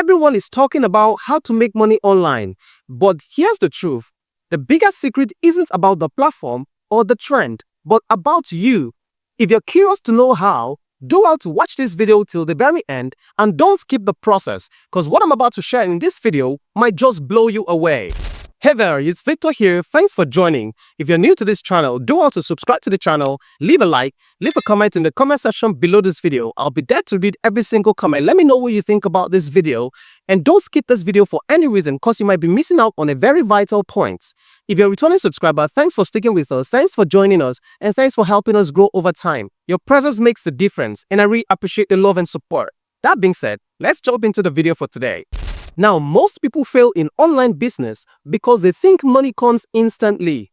Everyone is talking about how to make money online. But here's the truth. The biggest secret isn't about the platform or the trend, but about you. If you're curious to know how, do out to watch this video till the very end and don't skip the process, because what I'm about to share in this video might just blow you away. Hey there, it's Victor here. Thanks for joining. If you're new to this channel, do also subscribe to the channel, leave a like, leave a comment in the comment section below this video. I'll be there to read every single comment. Let me know what you think about this video. And don't skip this video for any reason, because you might be missing out on a very vital point. If you're a returning subscriber, thanks for sticking with us, thanks for joining us, and thanks for helping us grow over time. Your presence makes the difference, and I really appreciate the love and support. That being said, let's jump into the video for today. Now, most people fail in online business because they think money comes instantly.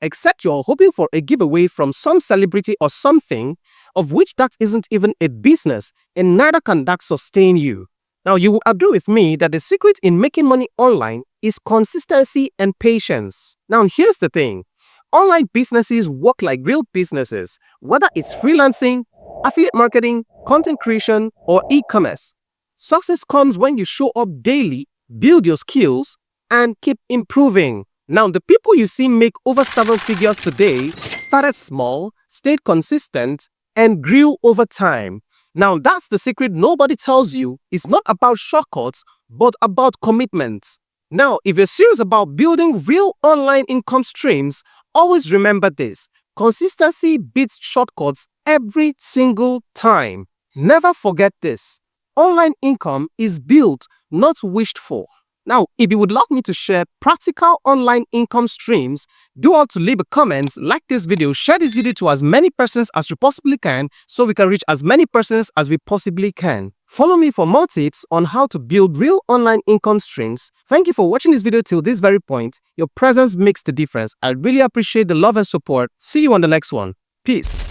Except you're hoping for a giveaway from some celebrity or something, of which that isn't even a business, and neither can that sustain you. Now, you will agree with me that the secret in making money online is consistency and patience. Now, here's the thing. Online businesses work like real businesses, whether it's freelancing, affiliate marketing, content creation, or e-commerce. Success comes when you show up daily, build your skills, and keep improving. Now, the people you see make over 7 figures today started small, stayed consistent, and grew over time. Now, that's the secret nobody tells you. It's not about shortcuts, but about commitment. Now, if you're serious about building real online income streams, always remember this. Consistency beats shortcuts every single time. Never forget this. Online income is built, not wished for. Now, if you would like me to share practical online income streams, do out to leave a comment, like this video, share this video to as many persons as you possibly can so we can reach as many persons as we possibly can. Follow me for more tips on how to build real online income streams. Thank you for watching this video till this very point. Your presence makes the difference. I really appreciate the love and support. See you on the next one. Peace.